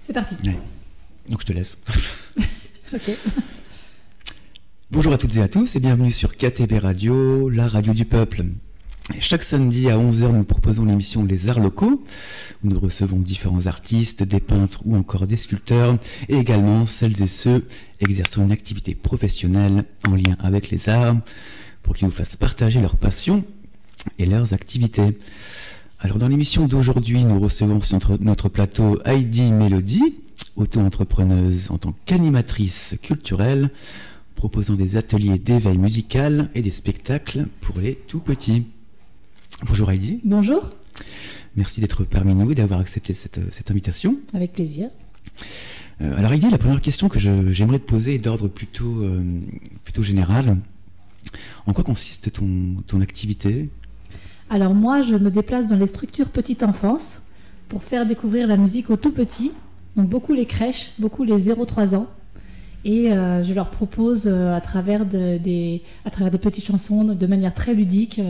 C'est parti. Ouais. Donc je te laisse. Ok. Bonjour à toutes et à tous et bienvenue sur KTB Radio, la radio du peuple. Et chaque samedi à 11h, nous proposons l'émission Les Arts Locaux, où nous recevons différents artistes, des peintres ou encore des sculpteurs, et également celles et ceux exerçant une activité professionnelle en lien avec les arts, pour qu'ils nous fassent partager leur passion et leurs activités. Alors dans l'émission d'aujourd'hui, nous recevons sur notre plateau Heidi Mélodie, auto-entrepreneuse en tant qu'animatrice culturelle, proposant des ateliers d'éveil musical et des spectacles pour les tout-petits. Bonjour Heidi. Bonjour. Merci d'être parmi nous et d'avoir accepté cette invitation. Avec plaisir. Alors Heidi, la première question que j'aimerais te poser est d'ordre plutôt général. En quoi consiste ton activité ? Alors moi, je me déplace dans les structures petite enfance pour faire découvrir la musique aux tout-petits, donc beaucoup les crèches, beaucoup les 0-3 ans. Et je leur propose à travers des petites chansons, de manière très ludique,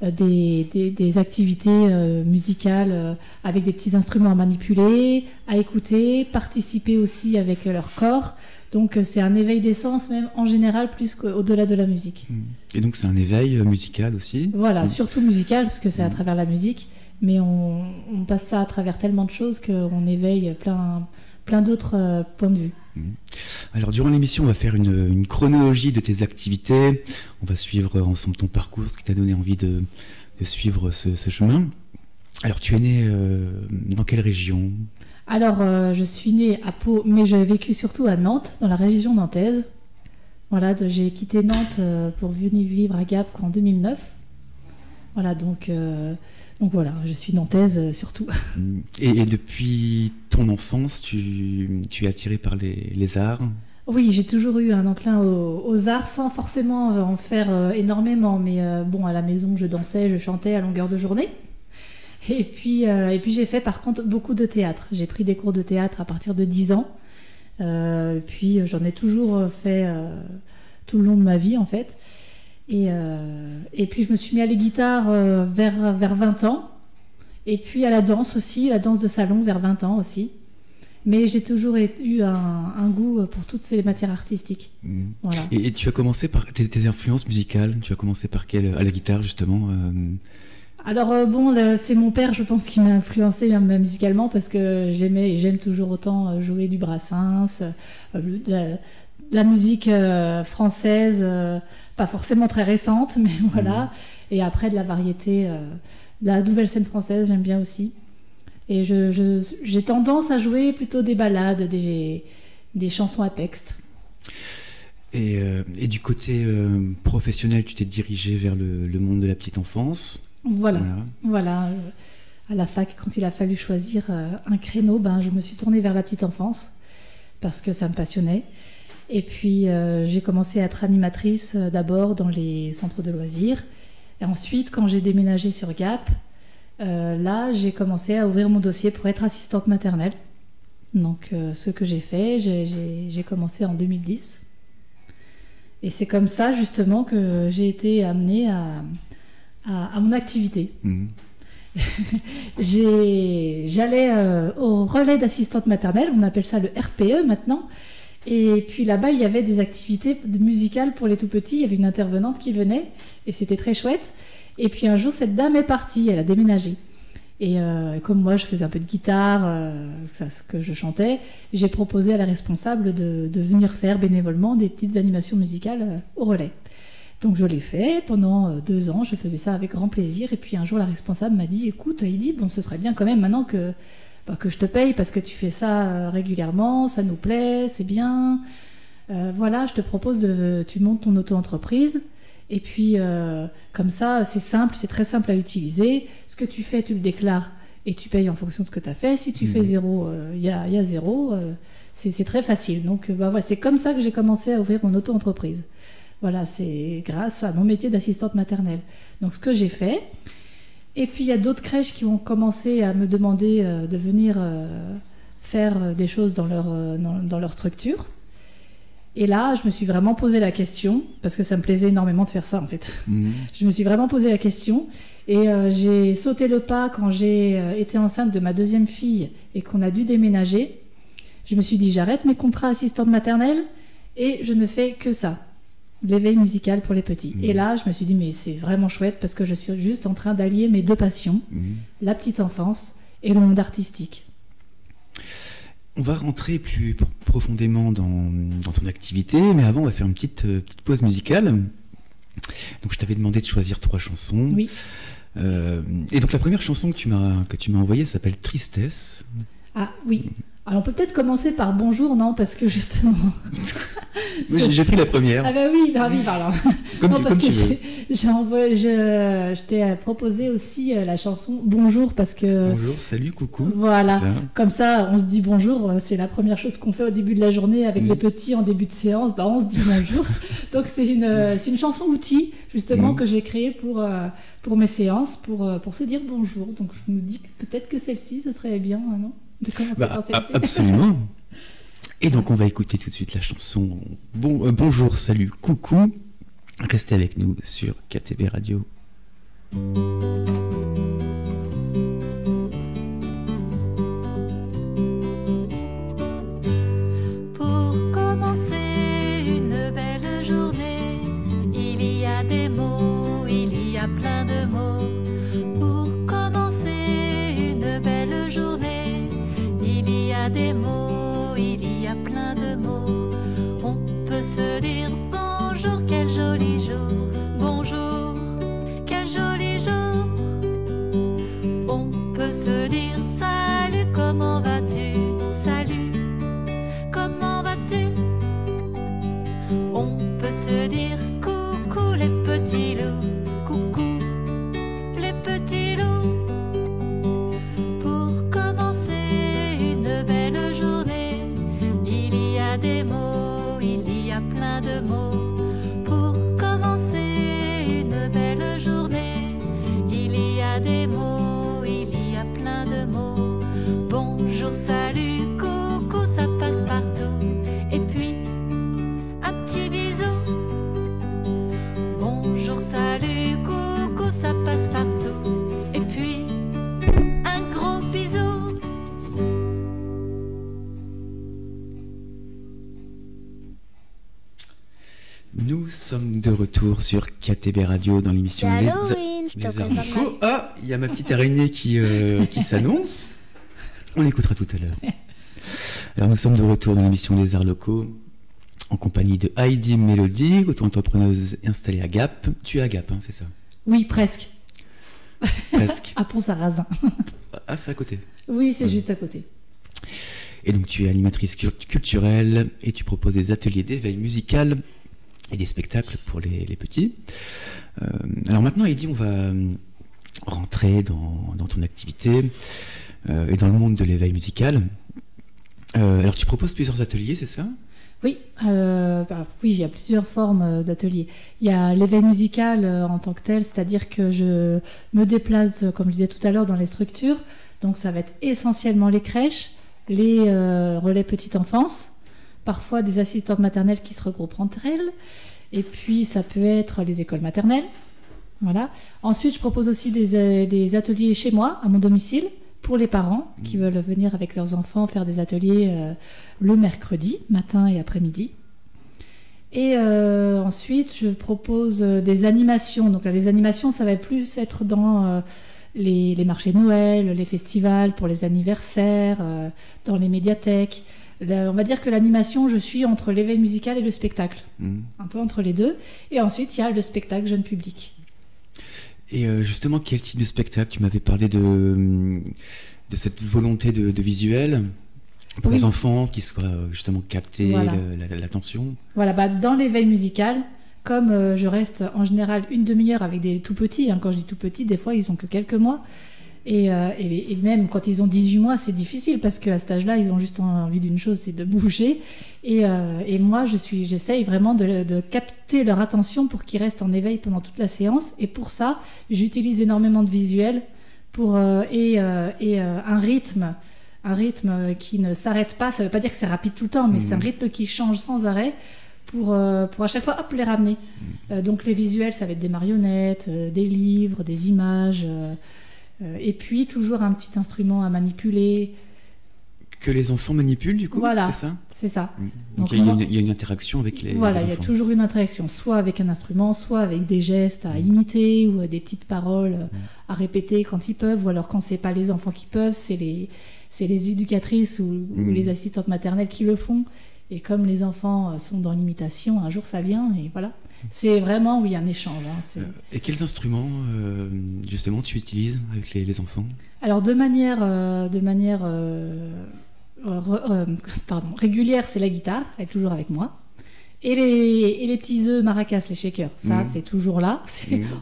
des activités musicales avec des petits instruments à manipuler, à écouter, participer aussi avec leur corps. Donc c'est un éveil des sens même en général plus qu'au-delà de la musique. Et donc c'est un éveil musical aussi ? Voilà, surtout musical parce que c'est à travers la musique, mais on passe ça à travers tellement de choses qu'on éveille plein d'autres points de vue. Alors durant l'émission on va faire une chronologie de tes activités, on va suivre ensemble ton parcours, ce qui t'a donné envie de suivre ce chemin. Alors tu es née dans quelle région ? Alors je suis née à Pau, mais j'ai vécu surtout à Nantes, dans la région nantaise. Voilà, j'ai quitté Nantes pour venir vivre à Gap en 2009. Voilà, donc voilà, je suis nantaise surtout. Et depuis ton enfance, tu es attirée par les arts ? Oui, j'ai toujours eu un enclin aux arts sans forcément en faire énormément. Mais bon, à la maison, je dansais, je chantais à longueur de journée. Et puis j'ai fait par contre beaucoup de théâtre. J'ai pris des cours de théâtre à partir de 10 ans. Puis j'en ai toujours fait tout le long de ma vie en fait. Et puis je me suis mis à la guitare vers 20 ans. Et puis à la danse aussi, la danse de salon vers 20 ans aussi. Mais j'ai toujours eu un goût pour toutes ces matières artistiques. Voilà. Et tu as commencé par tes influences musicales, tu as commencé par quelle ? À la guitare justement Alors c'est mon père, je pense, qui m'a influencé même musicalement parce que j'aime toujours autant jouer du Brassens, de la musique française, pas forcément très récente, mais voilà. Et après de la variété, de la nouvelle scène française, j'aime bien aussi. Et j'ai tendance à jouer plutôt des ballades, des chansons à texte. Et du côté professionnel, tu t'es dirigée vers le monde de la petite enfance ? Voilà. À la fac, quand il a fallu choisir un créneau, je me suis tournée vers la petite enfance parce que ça me passionnait. Et puis j'ai commencé à être animatrice d'abord dans les centres de loisirs. Et ensuite, quand j'ai déménagé sur Gap, là, j'ai commencé à ouvrir mon dossier pour être assistante maternelle. Donc ce que j'ai fait, j'ai commencé en 2010. Et c'est comme ça justement que j'ai été amenée à mon activité. J'allais au relais d'assistante maternelle, on appelle ça le RPE maintenant, et puis là-bas il y avait des activités musicales pour les tout petits, il y avait une intervenante qui venait et c'était très chouette. Et puis un jour cette dame est partie, elle a déménagé et comme moi je faisais un peu de guitare, que je chantais, j'ai proposé à la responsable de venir faire bénévolement des petites animations musicales au relais. Donc je l'ai fait pendant 2 ans, je faisais ça avec grand plaisir. Et puis un jour la responsable m'a dit « Écoute Heidi, ce serait bien quand même maintenant que je te paye parce que tu fais ça régulièrement, ça nous plaît, c'est bien. Voilà, je te propose tu montes ton auto-entreprise. Et puis comme ça, c'est simple, c'est très simple à utiliser. Ce que tu fais, tu le déclares et tu payes en fonction de ce que tu as fait. Si tu fais 0, il y a 0. C'est très facile. Donc voilà, c'est comme ça que j'ai commencé à ouvrir mon auto-entreprise. Voilà, c'est grâce à mon métier d'assistante maternelle. Donc ce que j'ai fait. Et puis il y a d'autres crèches qui ont commencé à me demander de venir faire des choses dans leur structure. Et là, je me suis vraiment posé la question, parce que ça me plaisait énormément de faire ça en fait. Je me suis vraiment posé la question et j'ai sauté le pas quand j'ai été enceinte de ma 2e fille et qu'on a dû déménager. Je me suis dit, j'arrête mes contrats assistante maternelle et je ne fais que ça. L'éveil musical pour les petits. Et là, je me suis dit, mais c'est vraiment chouette parce que je suis juste en train d'allier mes deux passions, la petite enfance et le monde artistique. On va rentrer plus profondément dans ton activité, mais avant, on va faire une petite pause musicale. Donc, je t'avais demandé de choisir 3 chansons. Oui. Et donc, la première chanson que tu m'as envoyée s'appelle Tristesse. Ah oui. Alors, on peut peut-être commencer par bonjour, non? Parce que justement... Oui, j'ai pris la première. Ah bah oui, non, oui, pardon. Comme parce tu que veux. je t'ai proposé aussi la chanson Bonjour parce que... Bonjour, salut, coucou. Voilà, C'est ça. comme ça on se dit bonjour, c'est la première chose qu'on fait au début de la journée avec les petits en début de séance, bah on se dit bonjour. Donc c'est une chanson outil justement que j'ai créée pour mes séances, pour se dire bonjour. Donc je me dis que peut-être que celle-ci, ce serait bien, non, de commencer par celle-ci. Absolument. Et donc on va écouter tout de suite la chanson Bonjour, salut, coucou. Restez avec nous sur KTB Radio. Pour commencer une belle journée, il y a des mots, il y a plein de mots. Pour commencer une belle journée, il y a des mots, il y a plein de mots. On peut se dire bonjour, quel joli jour. Bonjour, quel joli jour. On peut se dire salut, comment vas-tu? Salut, comment vas-tu? On peut se dire coucou les petits loups. Coucou les petits loups. Pour commencer une belle journée, il y a des mots, il y a plein de mots. Pour commencer une belle journée, il y a des mots, il y a plein de mots. Bonjour, salut, coucou, ça passe partout. Et puis, un petit bisou. Bonjour, salut, coucou, ça passe partout. Et puis, un gros bisou. Nous sommes de retour sur KTB Radio dans l'émission C'est Les Halloween, je te Arts présente Locaux. Ah, il y a ma petite araignée qui s'annonce. On l'écoutera tout à l'heure. Alors nous sommes de retour dans l'émission Les Arts Locaux en compagnie de Heidi Mélodie, auto-entrepreneuse installée à Gap. Tu es à Gap, hein, c'est ça? Oui, presque. Presque. À Pont-Sarrazin. Ah, c'est à côté. Oui, c'est juste à côté. Et donc tu es animatrice culturelle et tu proposes des ateliers d'éveil musical et des spectacles pour les petits. Alors maintenant, Heidi, on va rentrer dans ton activité et dans le monde de l'éveil musical. Alors tu proposes plusieurs ateliers, c'est ça? Oui, oui, il y a plusieurs formes d'ateliers. Il y a l'éveil musical en tant que tel, c'est-à-dire que je me déplace, comme je disais tout à l'heure, dans les structures. Donc ça va être essentiellement les crèches, les relais petite enfance, parfois des assistantes maternelles qui se regroupent entre elles, et puis ça peut être les écoles maternelles. Voilà. Ensuite, je propose aussi des ateliers chez moi, à mon domicile, pour les parents qui veulent venir avec leurs enfants faire des ateliers le mercredi, matin et après-midi. Et ensuite, je propose des animations. Donc les animations, ça va plus être dans les marchés de Noël, les festivals, pour les anniversaires, dans les médiathèques. On va dire que l'animation, je suis entre l'éveil musical et le spectacle, un peu entre les deux. Et ensuite, il y a le spectacle jeune public. Et justement, quel type de spectacle? Tu m'avais parlé de cette volonté de visuel pour les enfants, qui soient justement captés, voilà. l'attention. Voilà, dans l'éveil musical, comme je reste en général une demi-heure avec des tout petits, quand je dis tout petits, des fois ils ont que quelques mois, et même quand ils ont 18 mois, c'est difficile parce qu'à cet âge-là, ils ont juste envie d'une chose, c'est de bouger. Et moi, j'essaye vraiment de capter leur attention pour qu'ils restent en éveil pendant toute la séance. Et pour ça, j'utilise énormément de visuels et un rythme qui ne s'arrête pas. Ça ne veut pas dire que c'est rapide tout le temps, mais c'est un rythme qui change sans arrêt pour à chaque fois, les ramener. Donc les visuels, ça va être des marionnettes, des livres, des images... et puis toujours un petit instrument à manipuler. que les enfants manipulent, du coup, voilà, c'est ça? C'est ça. Donc il y a une interaction avec les Voilà, les il y a enfants. toujours une interaction, soit avec un instrument, soit avec des gestes à imiter ou des petites paroles à répéter quand ils peuvent, ou alors quand c'est pas les enfants qui peuvent, c'est les éducatrices ou les assistantes maternelles qui le font. Et comme les enfants sont dans l'imitation, un jour ça vient et voilà. C'est vraiment, oui, un échange. Et quels instruments, justement, tu utilises avec les enfants? Alors de manière régulière, c'est la guitare, elle est toujours avec moi. Et les petits œufs maracas, les shakers, ça c'est toujours là.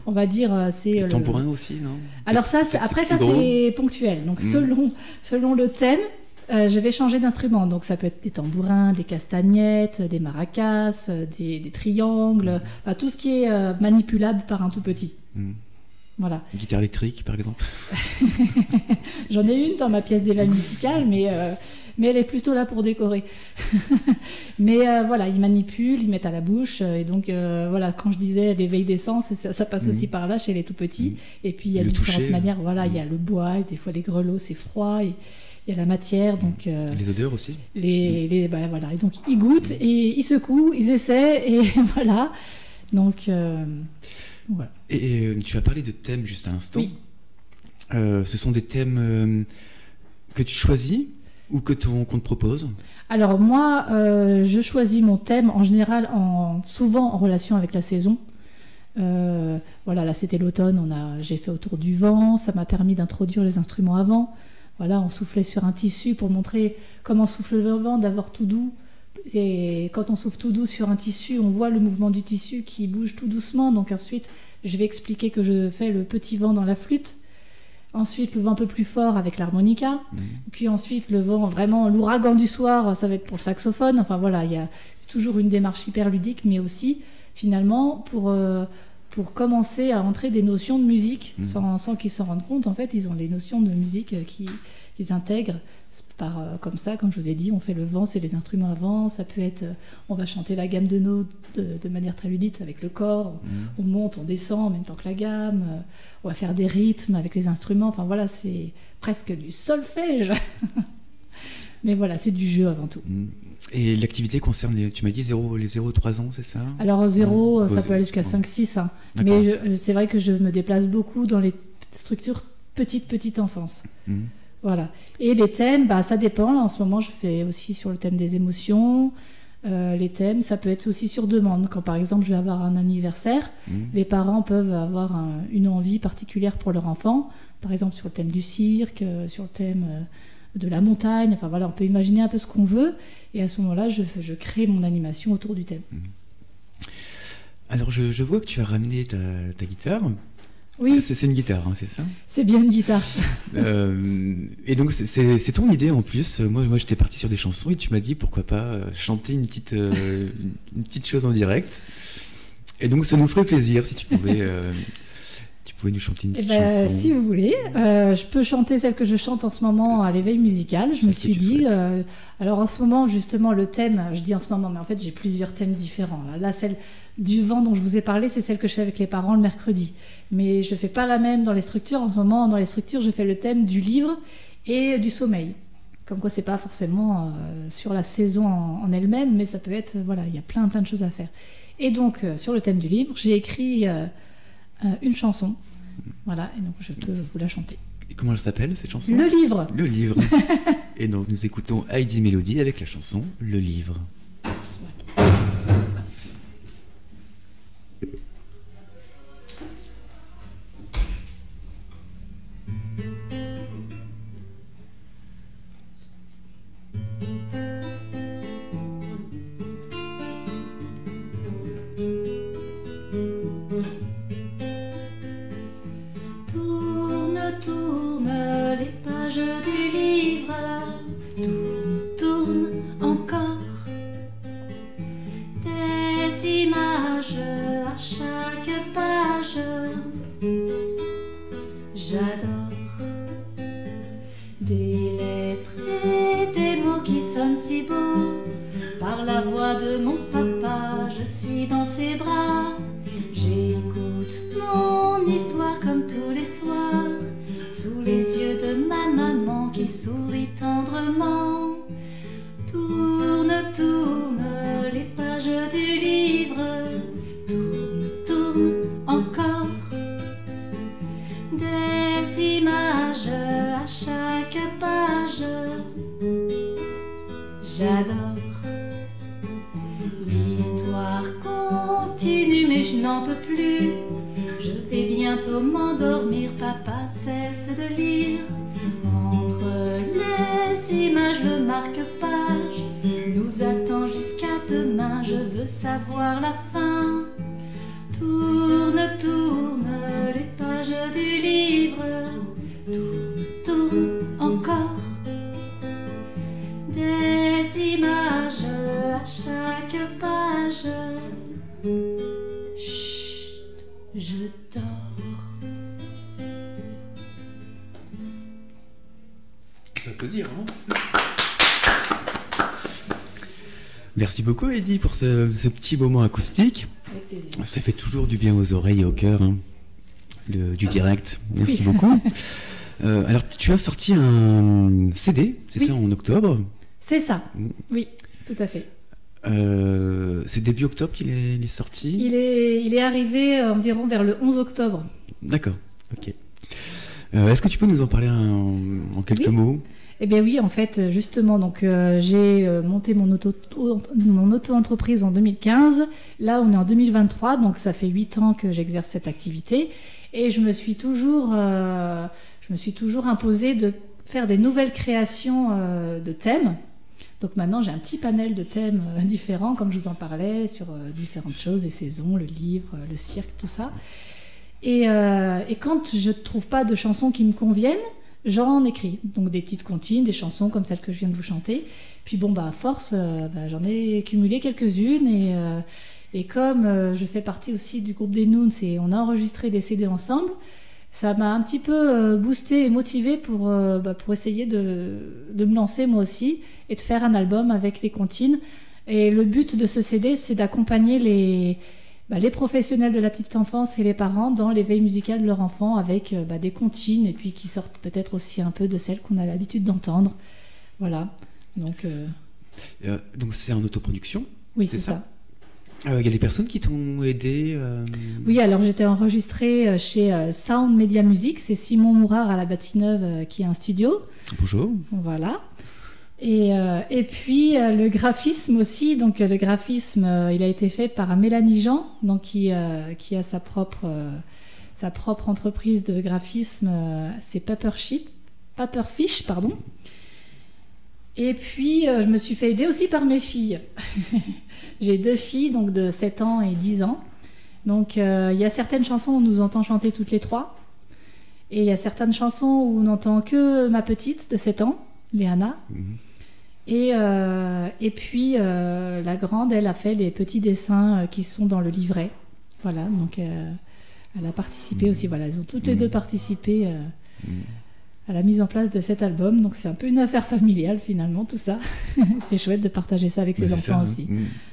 On va dire, c'est le tambourin aussi, non? Alors ça, après ça c'est ponctuel. Donc selon le thème, je vais changer d'instrument. Donc ça peut être des tambourins, des castagnettes, des maracas, des triangles, enfin, tout ce qui est manipulable par un tout petit. Voilà. Une guitare électrique, par exemple? J'en ai une dans ma pièce d'éveil musicale, mais elle est plutôt là pour décorer. Mais voilà, ils manipulent, ils mettent à la bouche. Et donc, voilà, quand je disais l'éveil des sens, ça passe aussi par là chez les tout-petits. Et puis, il y a différentes manières. Voilà, il y a le bois, et des fois les grelots, c'est froid. Et il y a la matière. Donc, les odeurs aussi? Voilà. Et donc, ils goûtent, et ils secouent, ils essaient, et voilà. Donc, voilà. Et tu as parlé de thèmes juste à l'instant. Oui. Ce sont des thèmes que tu choisis ou qu'on te propose? Alors moi, je choisis mon thème en général, souvent en relation avec la saison. Voilà, là c'était l'automne, j'ai fait autour du vent, ça m'a permis d'introduire les instruments à vent. Voilà, on soufflait sur un tissu pour montrer comment souffle le vent, d'avoir tout doux. Et quand on souffle tout doux sur un tissu, on voit le mouvement du tissu qui bouge tout doucement. Donc ensuite, je vais expliquer que je fais le petit vent dans la flûte. Ensuite, le vent un peu plus fort avec l'harmonica. Puis ensuite, le vent, vraiment, l'ouragan du soir, ça va être pour le saxophone. Enfin voilà, il y a toujours une démarche hyper ludique, mais aussi, finalement, pour commencer à entrer des notions de musique, sans qu'ils s'en rendent compte. En fait, ils ont des notions de musique qu'ils intègrent. Comme ça, comme je vous ai dit, on fait le vent, c'est les instruments à vent. Ça peut être, on va chanter la gamme de notes de manière très ludique avec le corps. On monte, on descend en même temps que la gamme. On va faire des rythmes avec les instruments. Enfin voilà, c'est presque du solfège. Mais voilà, c'est du jeu avant tout. Et l'activité concerne, tu m'as dit, les 0-3 ans, c'est ça? Alors 0, ça peut aller jusqu'à 5-6. Hein. Mais c'est vrai que je me déplace beaucoup dans les structures petite enfance. Voilà. Et les thèmes, ça dépend. Là, en ce moment, je fais aussi sur le thème des émotions. Les thèmes, ça peut être aussi sur demande. Quand, par exemple, je vais avoir un anniversaire, les parents peuvent avoir une envie particulière pour leur enfant. Par exemple, sur le thème du cirque, sur le thème de la montagne. Enfin, voilà, on peut imaginer un peu ce qu'on veut. Et à ce moment-là, je crée mon animation autour du thème. Alors, je vois que tu as ramené ta guitare. Oui. C'est une guitare, hein, c'est ça? C'est bien une guitare. Et donc, c'est ton idée en plus. Moi j'étais parti sur des chansons et tu m'as dit pourquoi pas chanter une petite chose en direct. Et donc, ça nous ferait plaisir si tu pouvais nous chanter une petite chanson. Si vous voulez, je peux chanter celle que je chante en ce moment à l'éveil musical. Je me suis dit, alors en ce moment, justement, le thème, je dis en ce moment, mais en fait, j'ai plusieurs thèmes différents. Là, celle du vent dont je vous ai parlé, c'est celle que je fais avec les parents le mercredi. Mais je ne fais pas la même dans les structures. En ce moment, dans les structures, je fais le thème du livre et du sommeil. Comme quoi, c'est pas forcément sur la saison en elle-même, mais ça peut être, voilà, il y a plein de choses à faire. Et donc, sur le thème du livre, j'ai écrit une chanson. Voilà, et donc je peux vous la chanter. Et comment elle s'appelle, cette chanson? Le livre. Le livre. Et donc, nous écoutons Heidi Mélodie avec la chanson Le livre. J'adore des lettres et des mots qui sonnent si beaux. Par la voix de mon papa, je suis dans ses bras. J'écoute mon histoire comme tous les soirs, sous les yeux de ma maman qui sourit tendrement. j'adore. L'histoire continue mais je n'en peux plus. Je vais bientôt m'endormir, papa cesse de lire. Entre les images, le marque-page nous attend jusqu'à demain, je veux savoir la fin. Tourne, tourne les pages du livre, tourne, tourne encore. Des images à chaque page. Chut, je dors. On peut dire, hein. Merci beaucoup, Eddie, pour ce petit moment acoustique. Avec plaisir. Ça fait toujours du bien aux oreilles et au cœur, hein, du direct. Merci Oui. beaucoup. Alors, tu as sorti un CD, c'est Oui. ça, en octobre. C'est ça, oui, tout à fait. C'est début octobre qu'il est sorti. Il est arrivé environ vers le 11 octobre. D'accord, ok. Est-ce que tu peux nous en parler en quelques Oui. mots? Eh bien oui, en fait, justement, donc j'ai monté mon auto-entreprise en 2015. Là, on est en 2023, donc ça fait 8 ans que j'exerce cette activité. Et je me suis toujours imposée de faire des nouvelles créations de thèmes. Donc maintenant, j'ai un petit panel de thèmes différents, comme je vous en parlais, sur différentes choses, les saisons, le livre, le cirque, tout ça. Et quand je ne trouve pas de chansons qui me conviennent, j'en écris. Donc des petites comptines, des chansons comme celle que je viens de vous chanter. Puis bon, à force, j'en ai cumulé quelques-unes. Et comme je fais partie aussi du groupe des Noons et on a enregistré des CD ensemble, ça m'a un petit peu boosté et motivé pour essayer de me lancer moi aussi et de faire un album avec les comptines. Et le but de ce CD, c'est d'accompagner les professionnels de la petite enfance et les parents dans l'éveil musical de leur enfant avec des comptines et puis qui sortent peut-être aussi un peu de celles qu'on a l'habitude d'entendre. Voilà. Donc c'est en autoproduction? oui, c'est ça. Il y a des personnes qui t'ont aidé Oui, alors j'étais enregistrée chez Sound Media Music, c'est Simon Mourard à la Bâtie-Neuve qui a un studio. Bonjour. Voilà. Et puis le graphisme aussi, donc le graphisme il a été fait par Mélanie Jean, donc qui a sa propre entreprise de graphisme, c'est Paperfish, pardon. Et puis je me suis fait aider aussi par mes filles. J'ai 2 filles, donc de 7 ans et 10 ans. Donc il y a certaines chansons où on nous entend chanter toutes les 3. Et il y a certaines chansons où on n'entend que ma petite de 7 ans, Léana. Et puis la grande, elle a fait les petits dessins qui sont dans le livret. Voilà, donc elle a participé aussi. Voilà, elles ont toutes les 2 participé à la mise en place de cet album. Donc c'est un peu une affaire familiale finalement, tout ça. C'est chouette de partager ça avec ses enfants aussi.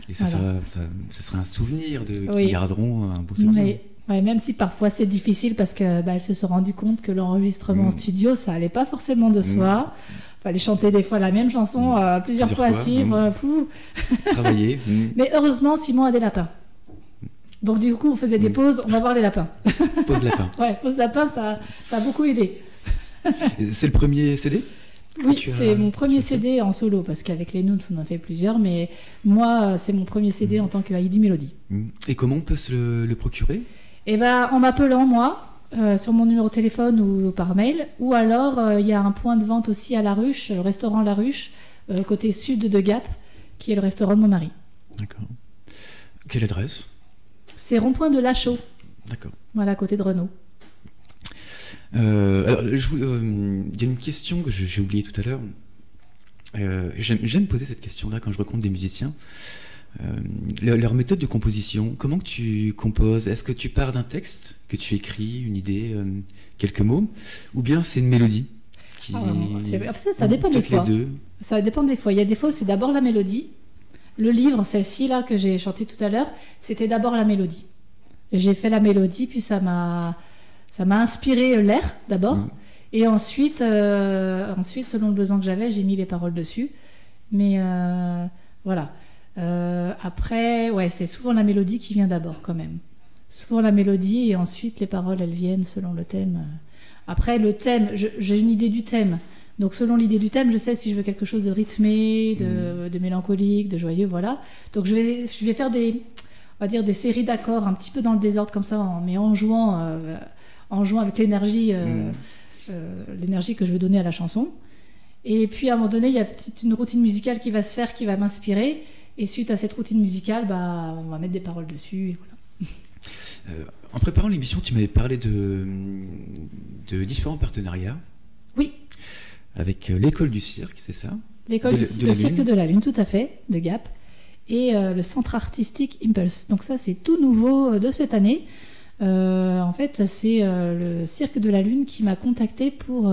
Et ça, Voilà. ça sera un souvenir Oui. qui garderont un beau souvenir. Mais, ouais, même si parfois c'est difficile parce que elles se sont rendues compte que l'enregistrement en studio, ça allait pas forcément de soi. Fallait chanter des fois la même chanson plusieurs fois à suivre. Fou. Travailler. Mais heureusement, Simon a des lapins. Donc du coup, on faisait des pauses, on va voir les lapins. Pose lapin. Ouais, pause lapin, ça a beaucoup aidé. C'est le premier CD? Oui, tu as- c'est mon premier tu as fait CD en solo, parce qu'avec les Noons, on en a fait plusieurs, mais moi, c'est mon premier CD en tant que Heidi Melody. Et comment on peut se le procurer? Et en m'appelant, moi, sur mon numéro de téléphone ou par mail, ou alors il y a un point de vente aussi à La Ruche, le restaurant La Ruche, côté sud de Gap, qui est le restaurant de mon mari. D'accord. Quelle adresse? C'est rond-point de Lachaud, D'accord. voilà, à côté de Renault. Alors, il y a une question que j'ai oubliée tout à l'heure. J'aime poser cette question-là quand je rencontre des musiciens. Leur méthode de composition, comment que tu composes? Est-ce que tu pars d'un texte que tu écris, une idée, quelques mots, ou bien c'est une mélodie qui... Ça dépend des Peut-être les fois. deux. Ça dépend des fois. Il y a des fois où c'est d'abord la mélodie. Le livre, celle-ci là que j'ai chanté tout à l'heure, c'était d'abord la mélodie. J'ai fait la mélodie, puis ça m'a inspiré l'air d'abord, et ensuite, selon le besoin que j'avais, j'ai mis les paroles dessus. Mais voilà. Après, ouais, c'est souvent la mélodie qui vient d'abord quand même. Souvent la mélodie, et ensuite les paroles, elles viennent selon le thème. Après, le thème, j'ai une idée du thème. Donc selon l'idée du thème, je sais si je veux quelque chose de rythmé, de mélancolique, de joyeux, voilà. Donc je vais faire on va dire des séries d'accords un petit peu dans le désordre comme ça, mais en jouant avec l'énergie que je veux donner à la chanson. Et puis à un moment donné, il y a une routine musicale qui va se faire, qui va m'inspirer. Et suite à cette routine musicale, on va mettre des paroles dessus. Et voilà. En préparant l'émission, tu m'avais parlé de différents partenariats. Oui. Avec l'école du cirque, c'est ça? Le cirque de la Lune, tout à fait, de Gap. Et le centre artistique Impulse. Donc ça, c'est tout nouveau de cette année. En fait, c'est le cirque de la Lune qui m'a contacté pour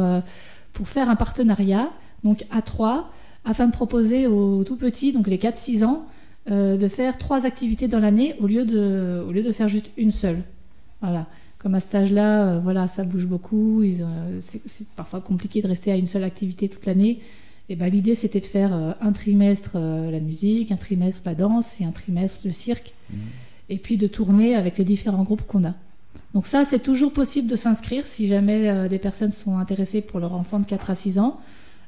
faire un partenariat, donc à 3, afin de proposer aux tout petits, donc les 4-6 ans, de faire 3 activités dans l'année au lieu de faire juste une seule. Voilà. Comme à cet âge-là, ça bouge beaucoup, c'est parfois compliqué de rester à une seule activité toute l'année. Et l'idée, c'était de faire un trimestre la musique, un trimestre la danse et un trimestre le cirque, et puis de tourner avec les différents groupes qu'on a. Donc ça, c'est toujours possible de s'inscrire si jamais des personnes sont intéressées pour leur enfant de 4 à 6 ans.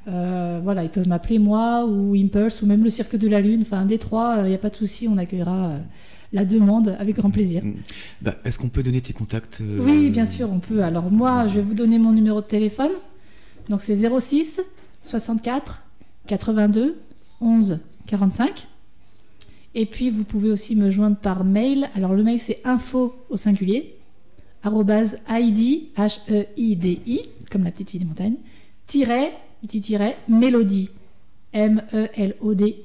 Ils peuvent m'appeler moi ou Impulse ou même le Cirque de la Lune, enfin un des trois, il n'y a pas de souci, on accueillera la demande avec grand plaisir. Est-ce qu'on peut donner tes contacts Oui, bien sûr, on peut. Alors moi, je vais vous donner mon numéro de téléphone. Donc c'est 06 64 82 11 45. Et puis vous pouvez aussi me joindre par mail. Alors le mail c'est info au singulier @heidi HEIDI comme la petite fille des montagnes _mélodie MELODIE.fr.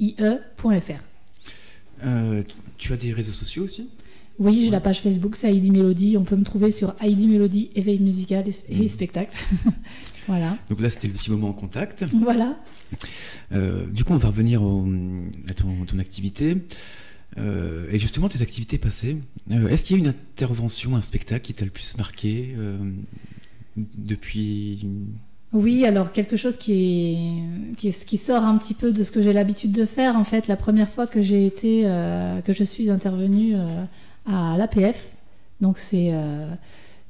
Tu as des réseaux sociaux aussi? Oui, j'ai la page Facebook, c'est Heidi Mélodie. On peut me trouver sur Heidi Mélodie, éveil musical et spectacle. Voilà. Donc là, c'était le petit moment en contact. Voilà. Du coup, on va revenir à ton activité. Et justement, tes activités passées. Est-ce qu'il y a une intervention, un spectacle qui t'a le plus marqué depuis... Oui, alors quelque chose qui sort un petit peu de ce que j'ai l'habitude de faire. En fait, la première fois que je suis intervenue à l'APF, donc c'est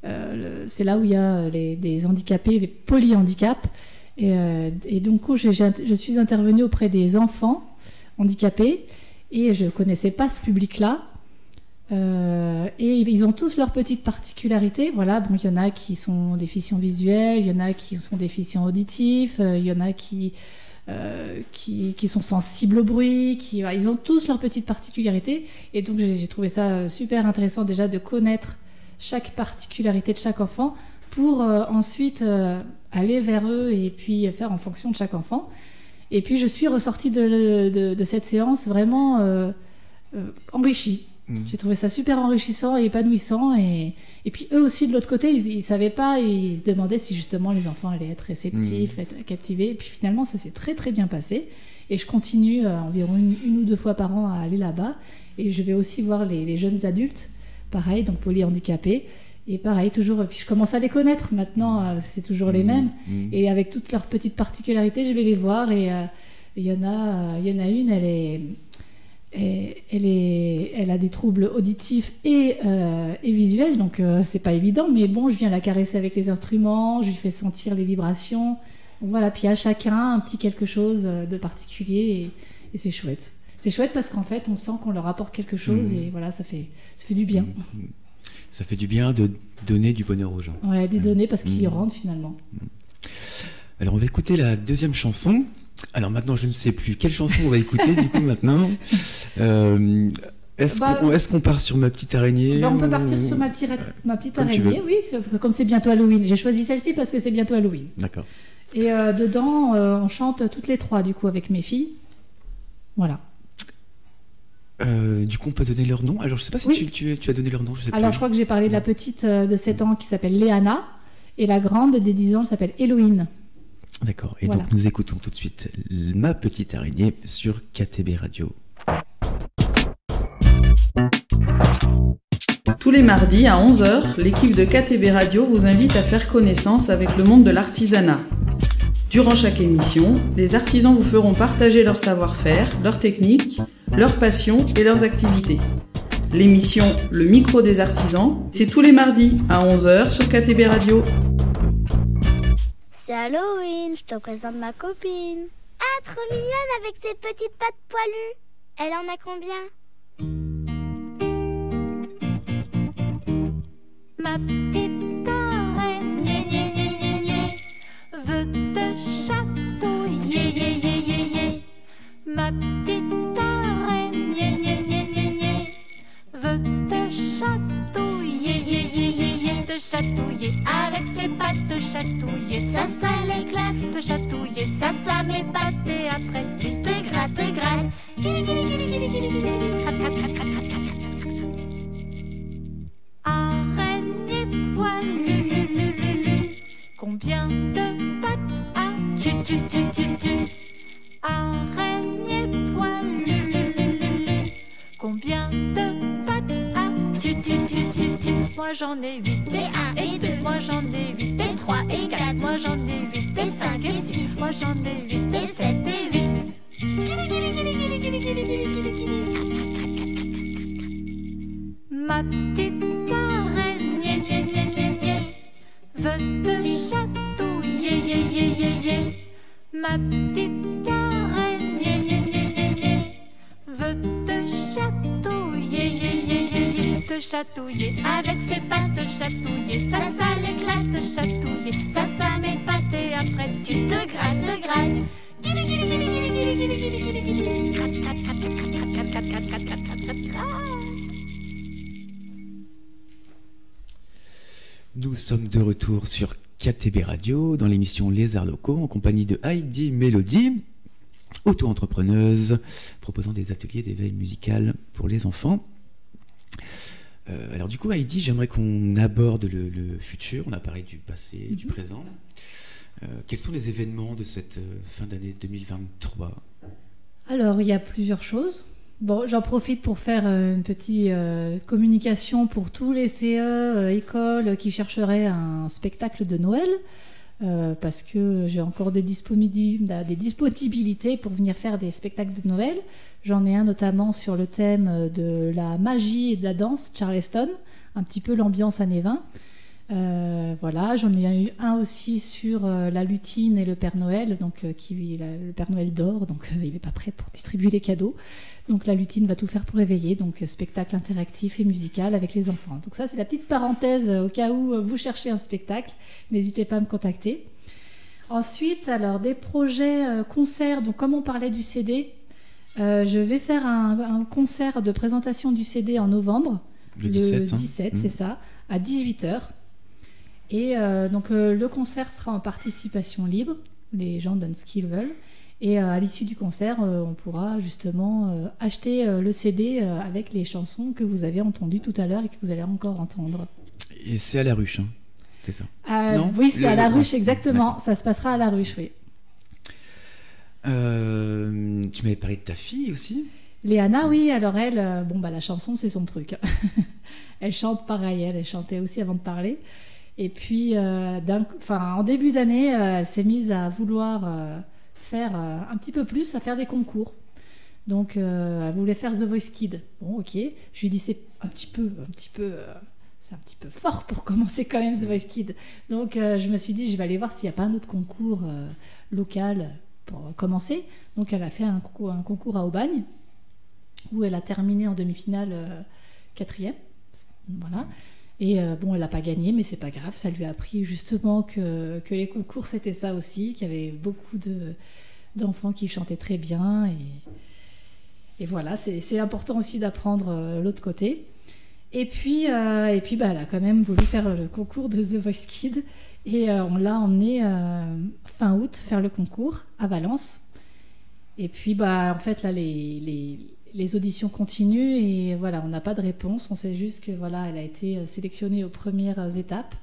là où il y a des handicapés, les polyhandicaps, et donc je suis intervenue auprès des enfants handicapés et je connaissais pas ce public-là. Et ils ont tous leurs petites particularités. Voilà, bon, il y en a qui sont déficients visuels, il y en a qui sont déficients auditifs, il y en a qui sont sensibles au bruit, ils ont tous leurs petites particularités. Et donc j'ai trouvé ça super intéressant déjà de connaître chaque particularité de chaque enfant pour ensuite aller vers eux et puis faire en fonction de chaque enfant. Et puis je suis ressortie de cette séance vraiment enrichie. J'ai trouvé ça super enrichissant et épanouissant. Et puis eux aussi, de l'autre côté, ils ne savaient pas. Ils se demandaient si justement les enfants allaient être réceptifs, être captivés. Et puis finalement, ça s'est très très bien passé. Et je continue environ une ou deux fois par an à aller là-bas. Et je vais aussi voir les jeunes adultes, pareil, donc polyhandicapés. Et pareil, toujours. Puis je commence à les connaître maintenant, c'est toujours les mêmes. Et avec toutes leurs petites particularités, je vais les voir. Et il y en a une, elle a des troubles auditifs et visuels, donc c'est pas évident, mais bon, je viens la caresser avec les instruments, je lui fais sentir les vibrations, donc voilà, puis à chacun un petit quelque chose de particulier, et c'est chouette. C'est chouette parce qu'en fait, on sent qu'on leur apporte quelque chose, et voilà, ça fait du bien. Ça fait du bien de donner du bonheur aux gens. Ouais, de donner parce qu'ils y rendent finalement. Alors on va écouter la deuxième chanson. Alors maintenant, je ne sais plus quelle chanson on va écouter du coup maintenant. Est-ce qu'on part sur Ma Petite Araignée On peut partir sur Ma Petite Araignée, oui, comme c'est bientôt Halloween. J'ai choisi celle-ci parce que c'est bientôt Halloween. D'accord. Et dedans, on chante toutes les trois du coup avec mes filles. Voilà. Du coup, on peut donner leur nom. Alors, je ne sais pas si tu as donné leur nom. Je crois que j'ai parlé de la petite de 7 ans qui s'appelle Léana et la grande des 10 ans qui s'appelle Héloïne. D'accord. Et donc, nous écoutons tout de suite Ma Petite Araignée sur KTB Radio. Tous les mardis à 11h, l'équipe de KTB Radio vous invite à faire connaissance avec le monde de l'artisanat. Durant chaque émission, les artisans vous feront partager leur savoir-faire, leurs techniques, leurs passions et leurs activités. L'émission Le Micro des Artisans, c'est tous les mardis à 11h sur KTB Radio. c'est Halloween, je te présente ma copine. Ah, trop mignonne avec ses petites pattes poilues. Elle en a combien? Ma petite araignée veut te chatouiller. Ma petite araignée veut te chatouiller avec ses pattes, te chatouiller, ça l'éclate, te chatouiller, ça m'épate, et après tu te grattes. Araignée poilue, combien de pattes as-tu? Araignée poilue, combien de pattes as-tu? Moi j'en ai 8 et 1 et 2, moi j'en ai 8 et 3 et 4, moi j'en ai 8 et 5 et 6, moi j'en ai 8 et 7 et 8. Ma petite araignée veut te chatouiller. Ma petite araignée veut te chatouiller avec ses pattes, te chatouiller, ça l'éclate, te chatouiller, ça m'épate, et après tu te grattes. Nous sommes de retour sur KTB Radio dans l'émission Les Arts Locaux en compagnie de Heidi Mélodie, auto-entrepreneuse proposant des ateliers d'éveil musical pour les enfants. Alors du coup Heidi, j'aimerais qu'on aborde le futur. On a parlé du passé, du présent. Quels sont les événements de cette fin d'année 2023? Alors il y a plusieurs choses. Bon, j'en profite pour faire une petite communication pour tous les CE, écoles qui chercheraient un spectacle de Noël, parce que j'ai encore des disponibilités pour venir faire des spectacles de Noël. J'en ai un notamment sur le thème de la magie et de la danse, Charleston, un petit peu l'ambiance années 20. Voilà, j'en ai eu un aussi sur la lutine et le Père Noël, donc le Père Noël dort, donc il n'est pas prêt pour distribuer les cadeaux. Donc la lutine va tout faire pour éveiller, donc spectacle interactif et musical avec les enfants. Donc ça c'est la petite parenthèse au cas où vous cherchez un spectacle, n'hésitez pas à me contacter. Ensuite, alors des projets concerts, donc comme on parlait du CD, je vais faire un concert de présentation du CD en novembre, le 17, c'est ça, à 18h. Et donc le concert sera en participation libre, les gens donnent ce qu'ils veulent. Et à l'issue du concert, on pourra justement acheter le CD avec les chansons que vous avez entendues tout à l'heure et que vous allez encore entendre. Et c'est à la ruche, hein, c'est ça? Non, oui, c'est à la ruche, exactement. Ça se passera à la ruche, oui. Tu m'avais parlé de ta fille aussi? Léana, oui, alors elle, la chanson, c'est son truc. Elle chante pareil, elle chantait aussi avant de parler. Et puis, en début d'année, elle s'est mise à vouloir faire un petit peu plus, à faire des concours. Donc, elle voulait faire The Voice Kids. Bon, ok. Je lui dis, c'est un petit peu fort pour commencer quand même The Voice Kids. Donc, je me suis dit, je vais aller voir s'il n'y a pas un autre concours local pour commencer. Donc, elle a fait un concours à Aubagne, où elle a terminé en demi-finale 4e. Voilà. Et elle n'a pas gagné, mais c'est pas grave, ça lui a appris justement que les concours c'était ça aussi, qu'il y avait beaucoup d'enfants qui chantaient très bien. Et voilà, c'est important aussi d'apprendre l'autre côté. Et puis, elle a quand même voulu faire le concours de The Voice Kids. Et on l'a emmenée fin août faire le concours à Valence. Et puis, en fait, là, les auditions continuent et voilà, on n'a pas de réponse. On sait juste que voilà, elle a été sélectionnée aux premières étapes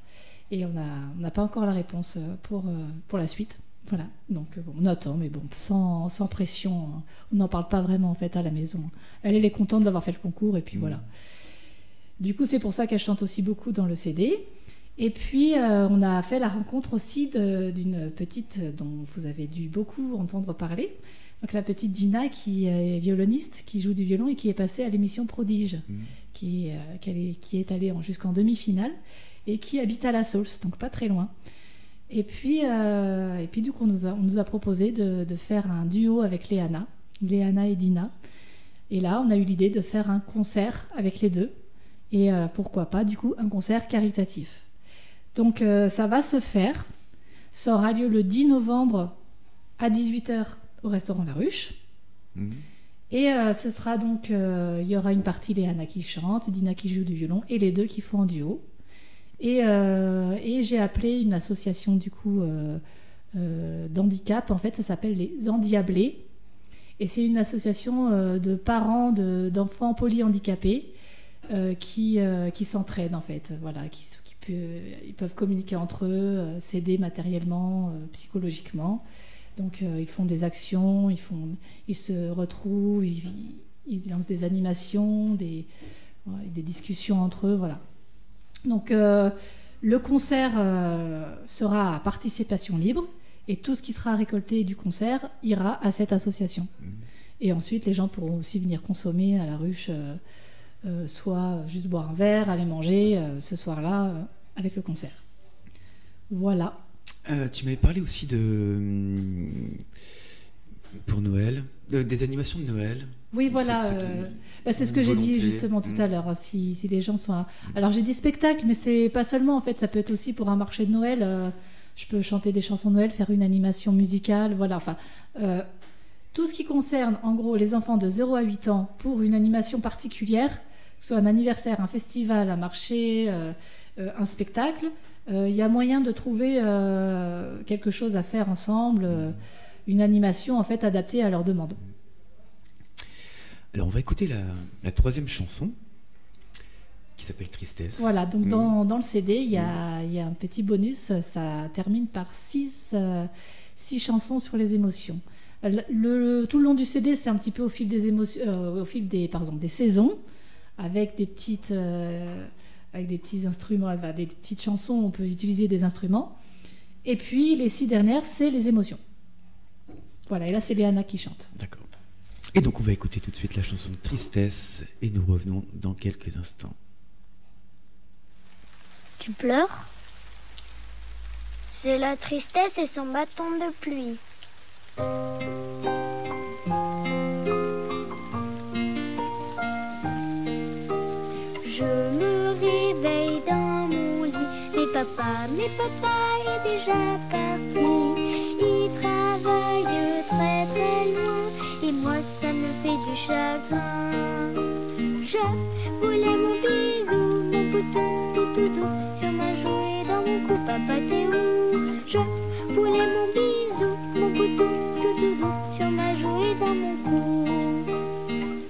et on n'a pas encore la réponse pour la suite. Voilà, donc on attend, mais bon, sans pression. On n'en parle pas vraiment en fait à la maison. Elle est contente d'avoir fait le concours et puis voilà. Du coup, c'est pour ça qu'elle chante aussi beaucoup dans le CD. Et puis, on a fait la rencontre aussi d'une petite dont vous avez dû beaucoup entendre parler. Donc la petite Gina qui est violoniste, qui joue du violon et qui est passée à l'émission Prodige, qui est allée jusqu'en demi-finale et qui habite à La Saulce, donc pas très loin. Et puis du coup, on nous a proposé de faire un duo avec Léana et Dina. Et là, on a eu l'idée de faire un concert avec les deux. Et pourquoi pas, du coup, un concert caritatif. Donc, ça va se faire. Ça aura lieu le 10 novembre à 18h au restaurant La Ruche. Et ce sera donc... il y aura une partie Léana qui chante, Dina qui joue du violon, et les deux qui font en duo. Et j'ai appelé une association, du coup, d'handicap. En fait, ça s'appelle les Endiablés. Et c'est une association de parents d'enfants polyhandicapés qui s'entraident, en fait. Voilà, ils peuvent communiquer entre eux, s'aider matériellement, psychologiquement. Donc ils font des actions, ils se retrouvent, ils lancent des animations, des discussions entre eux, voilà. Donc le concert sera à participation libre. Et tout ce qui sera récolté du concert ira à cette association. Et ensuite, les gens pourront aussi venir consommer à La Ruche, soit juste boire un verre, aller manger ce soir-là avec le concert. Voilà. Tu m'avais parlé aussi pour Noël, des animations de Noël. Oui, voilà. C'est ce que j'ai dit justement tout à l'heure. Si les gens sont... Alors, j'ai dit spectacle, mais c'est pas seulement, en fait. Ça peut être aussi pour un marché de Noël... Je peux chanter des chansons de Noël, faire une animation musicale, voilà. Enfin, tout ce qui concerne, en gros, les enfants de 0 à 8 ans pour une animation particulière, que ce soit un anniversaire, un festival, un marché, un spectacle, il y a moyen de trouver quelque chose à faire ensemble, une animation, en fait, adaptée à leurs demandes. Alors, on va écouter la troisième chanson, qui s'appelle Tristesse. Voilà, donc dans le CD, il y a un petit bonus, ça termine par 6 chansons sur les émotions. Tout le long du CD, c'est un petit peu au fil des émotions, au fil des saisons, avec des petits instruments, des petites chansons, on peut utiliser des instruments. Et puis les 6 dernières, c'est les émotions. Voilà, et là c'est Léana qui chante. D'accord. Et donc on va écouter tout de suite la chanson Tristesse et nous revenons dans quelques instants. Tu pleures? C'est la tristesse et son bâton de pluie. Je me réveille dans mon lit. Mais papa est déjà parti. Il travaille très très loin et moi ça me fait du chagrin. Je voulais mon bisou, mon poutou, tout doux sur ma joue et dans mon cou. Papa t'es où? Je voulais mon bisou, mon poutou, tout doux sur ma joue et dans mon cou.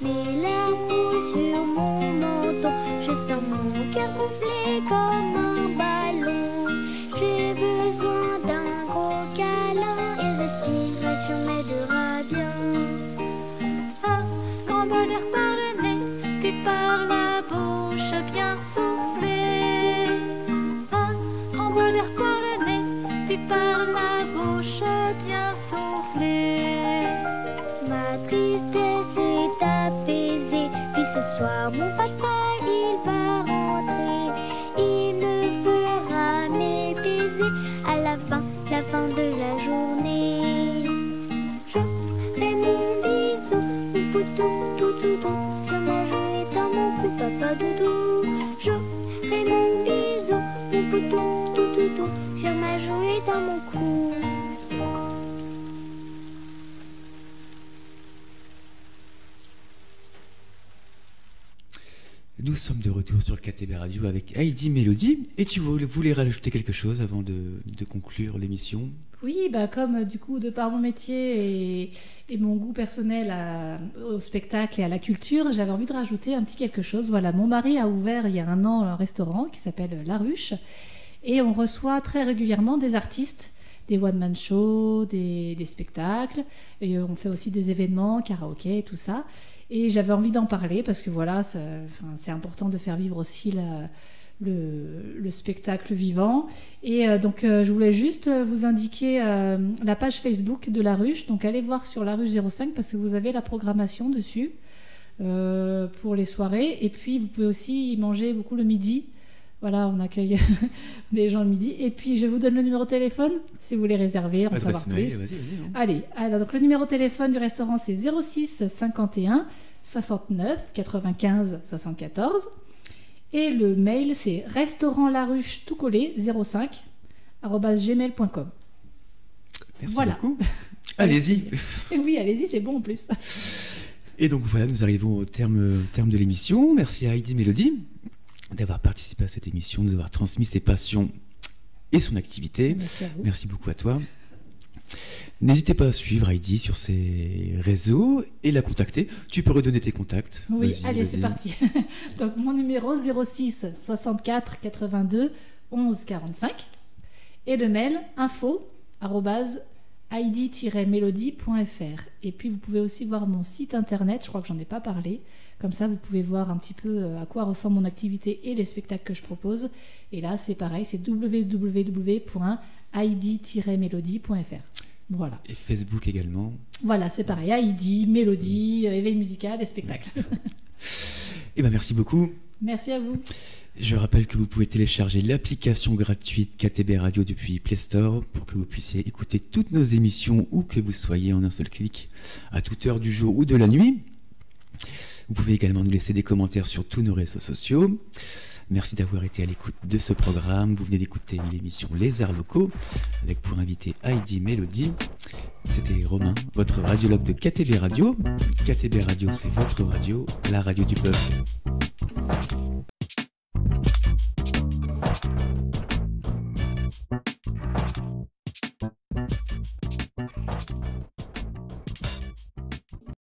Mes larmes coulent sur mon menton, je sens mon cœur gonfler comme un ballon. J'ai besoin d'un gros câlin et respiration m'aidera bien. Un grand bonheur par le nez, puis par la bouche bien soufflée. Un grand bonheur par le nez, puis par la bouche bien soufflée. Ma tristesse est apaisée, puis ce soir mon papa il va rentrer. Il me fera mes baisers à la fin de la journée. Je fais mon bisou, mon poutou, tout doux sur ma joue et dans mon cou, papa doudou. Je fais mon bisou, mon poutou, tout doux sur ma joue et dans mon cou. Nous sommes de retour sur KTB Radio avec Heidi Mélodie. Et tu voulais rajouter quelque chose avant de conclure l'émission? Oui, comme du coup, de par mon métier et mon goût personnel au spectacle et à la culture, j'avais envie de rajouter un petit quelque chose. Voilà, mon mari a ouvert il y a 1 an un restaurant qui s'appelle La Ruche et on reçoit très régulièrement des artistes, des one-man shows, des spectacles, et on fait aussi des événements, karaoké et tout ça. Et j'avais envie d'en parler parce que voilà, c'est important de faire vivre aussi le spectacle vivant. Et donc je voulais juste vous indiquer la page Facebook de La Ruche. Donc allez voir sur La Ruche 05 parce que vous avez la programmation dessus pour les soirées. Et puis vous pouvez aussi y manger beaucoup le midi Voilà, on accueille les gens le midi. Et puis, je vous donne le numéro de téléphone si vous voulez réserver, en savoir plus. Allez, alors, donc, le numéro de téléphone du restaurant, c'est 06 51 69 95 74. Et le mail, c'est restaurantlaruche tout collé 05 @gmail.com. Merci voilà. beaucoup. Allez-y. Oui, allez-y, c'est bon en plus. Et donc voilà, nous arrivons au terme de l'émission. Merci à Heidi Mélodie d'avoir participé à cette émission, d'avoir transmis ses passions et son activité. Merci à vous. Merci beaucoup à toi. N'hésitez pas à suivre Heidi sur ses réseaux et la contacter. Tu peux redonner tes contacts. Oui, allez, c'est parti. Donc mon numéro 06 64 82 11 45 et le mail info@heidi-melody.fr. Et puis vous pouvez aussi voir mon site internet, je crois que j'en ai pas parlé. Comme ça, vous pouvez voir un petit peu à quoi ressemble mon activité et les spectacles que je propose. Et là, c'est pareil, c'est www.heidi-melody.fr. Voilà. Et Facebook également. Voilà, c'est pareil, Heidi, Mélodie, éveil musical et spectacle. Eh ben merci beaucoup. Merci à vous. Je rappelle que vous pouvez télécharger l'application gratuite KTB Radio depuis Play Store pour que vous puissiez écouter toutes nos émissions où que vous soyez en un seul clic, à toute heure du jour ou de la nuit. Vous pouvez également nous laisser des commentaires sur tous nos réseaux sociaux. Merci d'avoir été à l'écoute de ce programme. Vous venez d'écouter l'émission Les Arts Locaux avec pour invité Heidi Mélodie. C'était Romain, votre radiologue de KTB Radio. KTB Radio, c'est votre radio, la radio du peuple.